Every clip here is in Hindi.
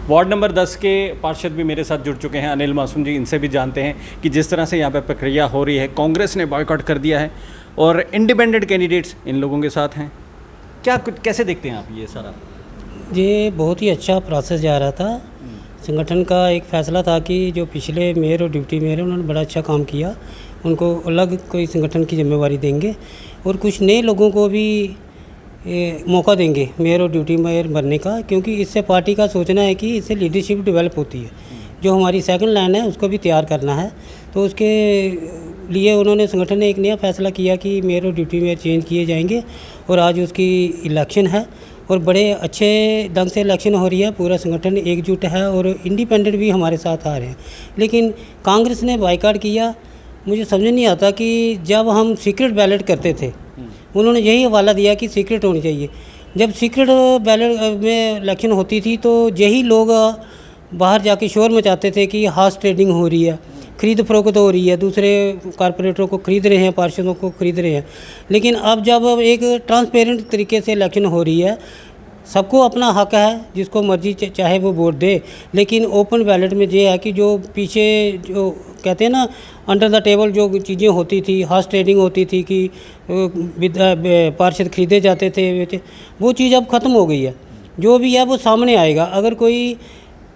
वार्ड नंबर 10 के पार्षद भी मेरे साथ जुड़ चुके हैं, अनिल मासूम जी। इनसे भी जानते हैं कि जिस तरह से यहाँ पे प्रक्रिया हो रही है, कांग्रेस ने बॉयकॉट कर दिया है और इंडिपेंडेंट कैंडिडेट्स इन लोगों के साथ हैं। क्या कुछ कैसे देखते हैं आप ये सारा? ये बहुत ही अच्छा प्रोसेस जा रहा था। संगठन का एक फ़ैसला था कि जो पिछले मेयर और डिप्टी मेयर हैं उन्होंने बड़ा अच्छा काम किया, उनको अलग कोई संगठन की जिम्मेवारी देंगे और कुछ नए लोगों को भी मौका देंगे मेयर और ड्यूटी मेयर बनने का, क्योंकि इससे पार्टी का सोचना है कि इससे लीडरशिप डेवलप होती है। जो हमारी सेकंड लाइन है उसको भी तैयार करना है, तो उसके लिए उन्होंने संगठन ने एक नया फैसला किया कि मेयर और डिप्टी मेयर चेंज किए जाएंगे और आज उसकी इलेक्शन है और बड़े अच्छे ढंग से इलेक्शन हो रही है। पूरा संगठन एकजुट है और इंडिपेंडेंट भी हमारे साथ आ रहे हैं। लेकिन कांग्रेस ने बाइकआउट किया। मुझे समझ नहीं आता कि जब हम सीक्रेट बैलेट करते थे उन्होंने यही हवाला दिया कि सीक्रेट होनी चाहिए। जब सीक्रेट बैलेट में इलेक्शन होती थी तो यही लोग बाहर जाके शोर मचाते थे कि हार्स ट्रेडिंग हो रही है, खरीद फरोख्त हो रही है, दूसरे कारपोरेटरों को खरीद रहे हैं, पार्षदों को खरीद रहे हैं। लेकिन अब जब एक ट्रांसपेरेंट तरीके से इलेक्शन हो रही है, सबको अपना हक है, जिसको मर्जी चाहे वो वोट दे। लेकिन ओपन बैलेट में ये है कि जो पीछे जो कहते हैं ना अंडर द टेबल जो चीज़ें होती थी, हार्स ट्रेडिंग होती थी कि पार्षद खरीदे जाते थे, वो चीज़ अब ख़त्म हो गई है। जो भी है वो सामने आएगा। अगर कोई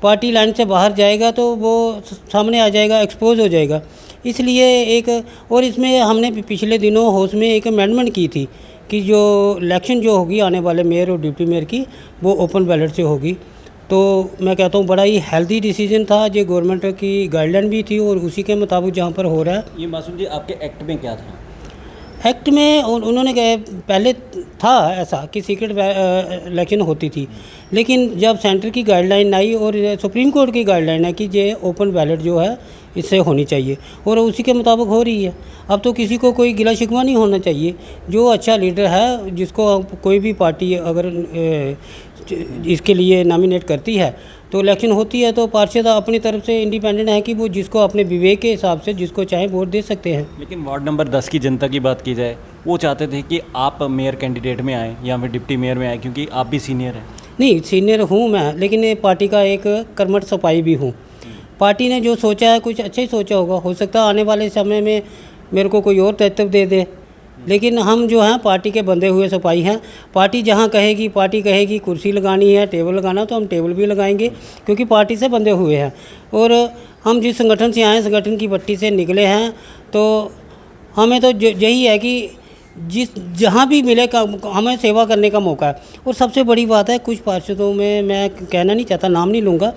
पार्टी लाइन से बाहर जाएगा तो वो सामने आ जाएगा, एक्सपोज हो जाएगा। इसलिए एक और इसमें हमने पिछले दिनों हाउस में एक अमेंडमेंट की थी कि जो इलेक्शन जो होगी आने वाले मेयर और डिप्टी मेयर की, वो ओपन बैलेट से होगी। तो मैं कहता हूँ बड़ा ही हेल्दी डिसीजन था। ये गवर्नमेंट की गाइडलाइन भी थी और उसी के मुताबिक जहाँ पर हो रहा है। ये मासूम जी, आपके एक्ट में क्या था? एक्ट में उन्होंने पहले था ऐसा कि सीक्रेट इलेक्शन होती थी, लेकिन जब सेंटर की गाइडलाइन आई और सुप्रीम कोर्ट की गाइडलाइन है कि ये ओपन बैलेट जो है इससे होनी चाहिए और उसी के मुताबिक हो रही है। अब तो किसी को कोई गिला शिकवा नहीं होना चाहिए। जो अच्छा लीडर है, जिसको कोई भी पार्टी अगर इसके लिए नॉमिनेट करती है तो इलेक्शन होती है, तो पार्षद अपनी तरफ से इंडिपेंडेंट है कि वो जिसको अपने विवेक के हिसाब से जिसको चाहे वोट दे सकते हैं। लेकिन वार्ड नंबर 10 की जनता की बात की जाए, वो चाहते थे कि आप मेयर कैंडिडेट में आएँ या फिर डिप्टी मेयर में आएँ, क्योंकि आप भी सीनियर हैं। नहीं, सीनियर हूँ मैं, लेकिन पार्टी का एक कर्मठ सिपाही भी हूँ। पार्टी ने जो सोचा है कुछ अच्छा ही सोचा होगा। हो सकता है आने वाले समय में मेरे को कोई और दायित्व दे दे, लेकिन हम जो हैं पार्टी के बंधे हुए सिपाही हैं। पार्टी जहाँ कहेगी, पार्टी कहेगी कुर्सी लगानी है, टेबल लगाना, तो हम टेबल भी लगाएंगे, क्योंकि पार्टी से बंधे हुए हैं। और हम जिस संगठन से आए, संगठन की भट्टी से निकले हैं, तो हमें तो यही है कि जहाँ भी मिले हमें सेवा करने का मौका है। और सबसे बड़ी बात है, कुछ पार्षदों में मैं कहना नहीं चाहता, नाम नहीं लूँगा,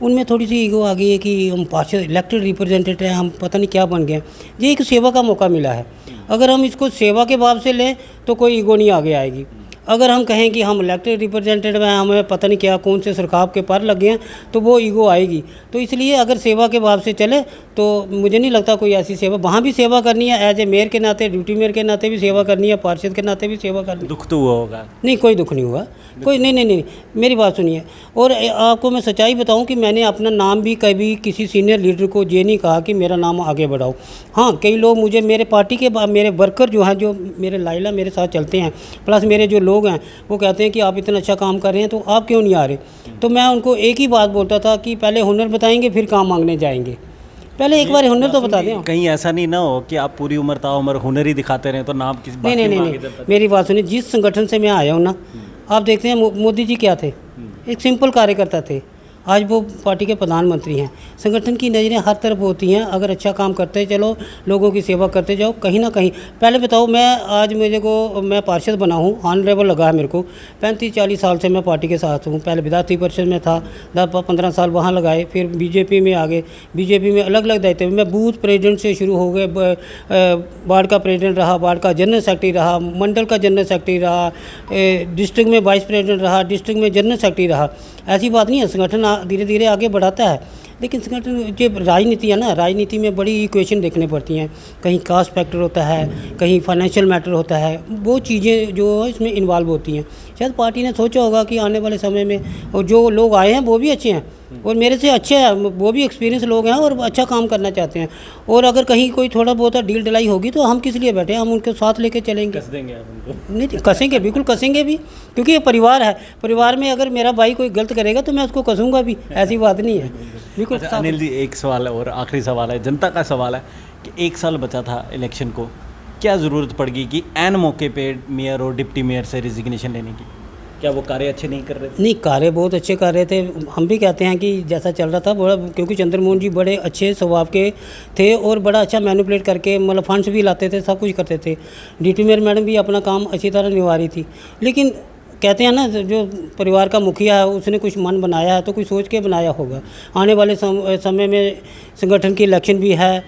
उनमें थोड़ी सी ईगो आ गई है कि हम पार्षद इलेक्टेड रिप्रेजेंटेटिव हैं, हम पता नहीं क्या बन गए। ये एक सेवा का मौका मिला है। अगर हम इसको सेवा के भाव से लें तो कोई ईगो नहीं आगे आएगी। अगर हम कहें कि हम इलेक्टेड रिप्रेजेंटेटिव हैं, हमें पता नहीं क्या कौन से सरखाब के पर लगे हैं, तो वो ईगो आएगी। तो इसलिए अगर सेवा के भाव से चले तो मुझे नहीं लगता कोई ऐसी सेवा, वहाँ भी सेवा करनी है, एज ए मेयर के नाते, ड्यूटी मेयर के नाते भी सेवा करनी है, पार्षद के नाते भी सेवा करनी है। दुख तो हुआ होगा? नहीं, कोई दुख नहीं हुआ। कोई नहीं, मेरी बात सुनिए। और आपको मैं सच्चाई बताऊं कि मैंने अपना नाम भी कभी किसी सीनियर लीडर को ये नहीं कहा कि मेरा नाम आगे बढ़ाओ। हाँ, कई लोग मुझे मेरे पार्टी के मेरे वर्कर जो हैं, जो मेरे लाइला मेरे साथ चलते हैं, प्लस मेरे जो लोग हैं, वो कहते हैं कि आप इतना अच्छा काम कर रहे हैं तो आप क्यों नहीं आ रहे। तो मैं उनको एक ही बात बोलता था कि पहले हुनर बताएंगे फिर काम मांगने जाएंगे। पहले एक बार हुनर तो बता दें। कहीं ऐसा नहीं ना हो कि आप पूरी उम्र ताउम्र हुनर ही दिखाते रहें तो नाम किस बात की नहीं, मेरी बात सुनिए। जिस संगठन से मैं आया हूँ ना, आप देखते हैं मोदी जी क्या थे, एक सिंपल कार्यकर्ता थे, आज वो पार्टी के प्रधानमंत्री हैं। संगठन की नज़रें हर तरफ होती हैं। अगर अच्छा काम करते चलो, लोगों की सेवा करते जाओ, कहीं ना कहीं। पहले बताओ, मैं आज मैं पार्षद बना हूँ, ऑनरेबल लगा है मेरे को। 35-40 साल से मैं पार्टी के साथ हूँ। पहले विधायक परिषद में था, 10-15 साल वहाँ लगाए, फिर बीजेपी में आ गए। बीजेपी में अलग अलग दायित्व, मैं बूथ प्रेसिडेंट से शुरू हो गए, वार्ड का प्रेसिडेंट रहा, वार्ड का जनरल सेक्रेटरी रहा, मंडल का जनरल सेक्रेटरी रहा, डिस्ट्रिक्ट में वाइस प्रेसिडेंट रहा, डिस्ट्रिक्ट में जनरल सेक्रेटरी रहा। ऐसी बात नहीं है, संगठन धीरे धीरे आगे बढ़ाता है। लेकिन संगठन जो राजनीति है ना, राजनीति में बड़ी इक्वेशन देखने पड़ती हैं। कहीं कास्ट फैक्टर होता है, कहीं फाइनेंशियल मैटर होता है, वो चीज़ें जो इसमें इन्वॉल्व होती हैं। शायद पार्टी ने सोचा होगा कि आने वाले समय में, और जो लोग आए हैं वो भी अच्छे हैं और मेरे से अच्छे हैं, वो भी एक्सपीरियंस लोग हैं और अच्छा काम करना चाहते हैं। और अगर कहीं कोई थोड़ा बहुत डील डलाई होगी तो हम किस लिए बैठे हैं, हम उनके साथ लेके चलेंगे। कस देंगे आप उनको? नहीं, कसेंगे, बिल्कुल कसेंगे भी, क्योंकि ये परिवार है। परिवार में अगर मेरा भाई कोई गलत करेगा तो मैं उसको कसूंगा भी, ऐसी बात नहीं है, बिल्कुल। अच्छा, अनिल जी, एक सवाल और आखिरी सवाल है, जनता का सवाल है कि 1 साल बचा था इलेक्शन को, क्या ज़रूरत पड़ेगी कि एन मौके पे मेयर और डिप्टी मेयर से रिजिग्नेशन लेने की? क्या वो कार्य अच्छे नहीं कर रहे थे? नहीं, कार्य बहुत अच्छे कर रहे थे। हम भी कहते हैं कि जैसा चल रहा था बड़ा, क्योंकि चंद्रमोहन जी बड़े अच्छे स्वभाव के थे और बड़ा अच्छा मैनिपुलेट करके मतलब फंड्स भी लाते थे, सब कुछ करते थे। डिप्टी मेयर मैडम भी अपना काम अच्छी तरह निभा रही थी। लेकिन कहते हैं ना, जो परिवार का मुखिया है उसने कुछ मन बनाया है तो कुछ सोच के बनाया होगा। आने वाले समय में संगठन की इलेक्शन भी है,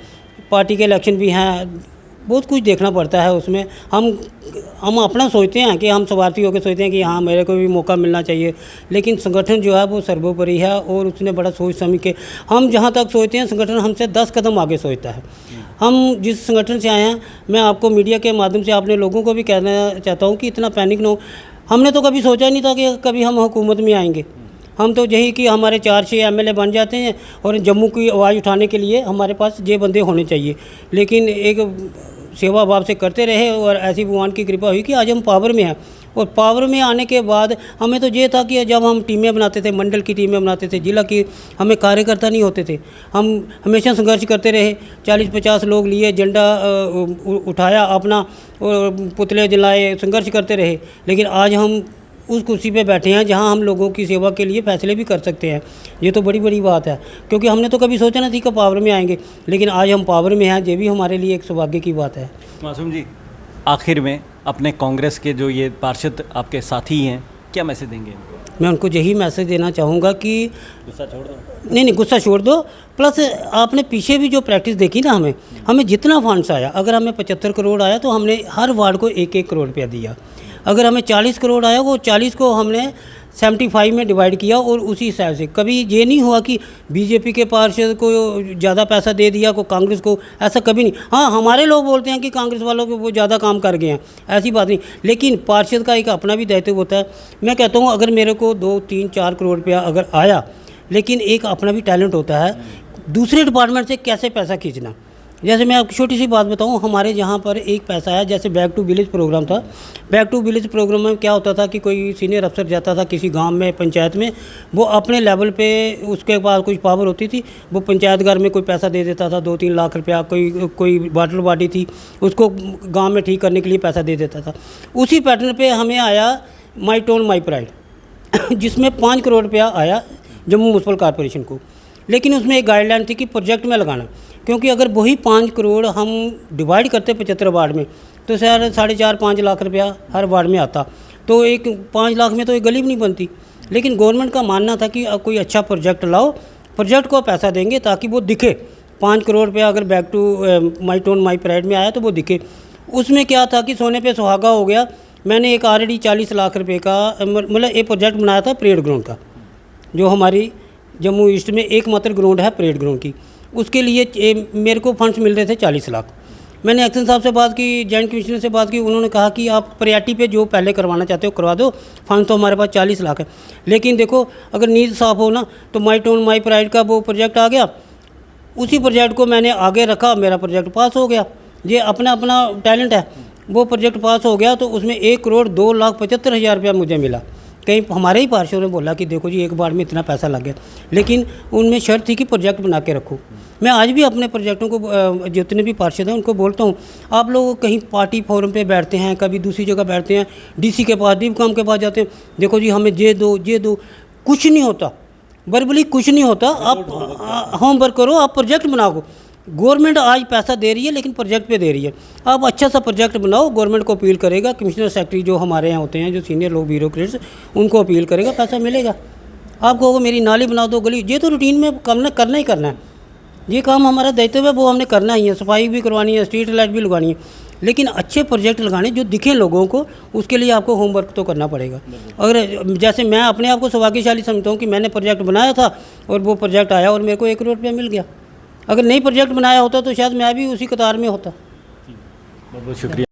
पार्टी के इलेक्शन भी हैं, बहुत कुछ देखना पड़ता है उसमें। हम अपना सोचते हैं कि हम स्वार्थी होकर सोचते हैं कि हाँ मेरे को भी मौका मिलना चाहिए, लेकिन संगठन जो है वो सर्वोपरि है और उसने बड़ा सोच समझ के, हम जहाँ तक सोचते हैं संगठन हमसे 10 कदम आगे सोचता है। हम जिस संगठन से आए हैं, मैं आपको मीडिया के माध्यम से अपने लोगों को भी कहना चाहता हूँ कि इतना पैनिक न हो। हमने तो कभी सोचा नहीं था कि कभी हम हुकूमत में आएंगे। हम तो यही कि हमारे 4-6 एमएलए बन जाते हैं और जम्मू की आवाज़ उठाने के लिए हमारे पास ये बंदे होने चाहिए। लेकिन एक सेवा भाव से करते रहे और ऐसी भगवान की कृपा हुई कि आज हम पावर में हैं। और पावर में आने के बाद हमें तो ये था कि जब हम टीमें बनाते थे, मंडल की टीमें बनाते थे, जिला की, हमें कार्यकर्ता नहीं होते थे। हम हमेशा संघर्ष करते रहे, 40-50 लोग लिए, झंडा उठाया अपना और पुतले जलाए, संघर्ष करते रहे। लेकिन आज हम उस कुर्सी पे बैठे हैं जहां हम लोगों की सेवा के लिए फैसले भी कर सकते हैं। ये तो बड़ी बड़ी बात है, क्योंकि हमने तो कभी सोचा नहीं थी कि पावर में आएंगे, लेकिन आज हम पावर में हैं। ये भी हमारे लिए एक सौभाग्य की बात है। मासूम जी, आखिर में अपने कांग्रेस के जो ये पार्षद आपके साथी हैं, क्या मैसेज देंगे? मैं उनको यही मैसेज देना चाहूँगा कि गुस्सा छोड़ दो। नहीं, गुस्सा छोड़ दो। प्लस आपने पीछे भी जो प्रैक्टिस देखी ना, हमें जितना फंड्स आया, अगर हमें 75 करोड़ आया तो हमने हर वार्ड को 1-1 करोड़ रुपया दिया। अगर हमें 40 करोड़ आया, वो 40 को हमने 75 में डिवाइड किया और उसी हिसाब से। कभी ये नहीं हुआ कि बीजेपी के पार्षद को ज़्यादा पैसा दे दिया, को कांग्रेस को, ऐसा कभी नहीं। हाँ, हमारे लोग बोलते हैं कि कांग्रेस वालों को वो ज़्यादा काम कर गए हैं, ऐसी बात नहीं। लेकिन पार्षद का एक अपना भी दायित्व होता है। मैं कहता हूँ अगर मेरे को 2-3-4 करोड़ रुपया अगर आया, लेकिन एक अपना भी टैलेंट होता है दूसरे डिपार्टमेंट से कैसे पैसा खींचना। जैसे मैं आपको छोटी सी बात बताऊं, हमारे यहाँ पर एक पैसा है, जैसे बैक टू विलेज प्रोग्राम था। बैक टू विलेज प्रोग्राम में क्या होता था कि कोई सीनियर अफसर जाता था किसी गांव में, पंचायत में, वो अपने लेवल पे, उसके पास कुछ पावर होती थी, वो पंचायत घर में कोई पैसा दे देता था, 2-3 लाख रुपया। कोई वाटर बॉडी थी, उसको गाँव में ठीक करने के लिए पैसा दे देता था। उसी पैटर्न पर हमें आया माई टोन माई प्राइड जिसमें 5 करोड़ रुपया आया जम्मू म्यूनसिपल कॉरपोरेशन को। लेकिन उसमें एक गाइडलाइन थी कि प्रोजेक्ट में लगाना, क्योंकि अगर वही 5 करोड़ हम डिवाइड करते 75 वार्ड में तो शायद 4.5-5 लाख रुपया हर वार्ड में आता। तो एक 5 लाख में तो एक गली भी नहीं बनती। लेकिन गवर्नमेंट का मानना था कि कोई अच्छा प्रोजेक्ट लाओ, प्रोजेक्ट को पैसा देंगे ताकि वो दिखे। 5 करोड़ रुपया अगर back to my tone my pride में आया तो वो दिखे। उसमें क्या था कि सोने पे सुहागा हो गया। मैंने एक ऑलरेडी 40 लाख रुपये का मतलब एक प्रोजेक्ट बनाया था परेड ग्राउंड का, जो हमारी जम्मू ईस्ट में एकमात्र ग्राउंड है परेड ग्राउंड की। उसके लिए मेरे को फंड्स मिल रहे थे 40 लाख। मैंने एक्शन साहब से बात की, जॉइंट कमिश्नर से बात की, उन्होंने कहा कि आप प्रायोरिटी पे जो पहले करवाना चाहते हो करवा दो, फंड तो हमारे पास 40 लाख है। लेकिन देखो, अगर नींद साफ हो ना, तो माई टोन माई प्राइड का वो प्रोजेक्ट आ गया, उसी प्रोजेक्ट को मैंने आगे रखा, मेरा प्रोजेक्ट पास हो गया। ये अपना अपना टैलेंट है। वो प्रोजेक्ट पास हो गया तो उसमें 1,02,75,000 रुपया मुझे मिला। कहीं हमारे ही पार्षदों ने बोला कि देखो जी, एक बार में इतना पैसा लग गया, लेकिन उनमें शर्त थी कि प्रोजेक्ट बना के रखो। मैं आज भी अपने प्रोजेक्टों को, जितने भी पार्षद हैं उनको बोलता हूँ, आप लोग कहीं पार्टी फोरम पे बैठते हैं, कभी दूसरी जगह बैठते हैं, डीसी के पास, डीपकाम के पास जाते हैं, देखो जी हमें ये दो, कुछ नहीं होता, वर्बली कुछ नहीं होता। आप होमवर्क करो, आप प्रोजेक्ट बनाओ। गवर्नमेंट आज पैसा दे रही है लेकिन प्रोजेक्ट पे दे रही है। आप अच्छा सा प्रोजेक्ट बनाओ, गवर्नमेंट को अपील करेगा, कमिश्नर सेक्रेटरी जो हमारे यहाँ होते हैं, जो सीनियर लोग ब्यूरोक्रेट्स, उनको अपील करेगा, पैसा मिलेगा। आप कहोगे मेरी नाली बना दो, गली, ये तो रूटीन में करना ही करना है। ये काम हमारा दायित्व है, वो हमने करना ही है। सफाई भी करवानी है, स्ट्रीट लाइट भी लगवानी है, लेकिन अच्छे प्रोजेक्ट लगाने जो दिखें लोगों को, उसके लिए आपको होमवर्क तो करना पड़ेगा। अगर जैसे मैं अपने आप को सौभाग्यशाली समझता हूँ कि मैंने प्रोजेक्ट बनाया था और वो प्रोजेक्ट आया और मेरे को 1 करोड़ रुपया मिल गया। अगर नई प्रोजेक्ट बनाया होता तो शायद मैं भी उसी कतार में होता। बहुत बहुत शुक्रिया।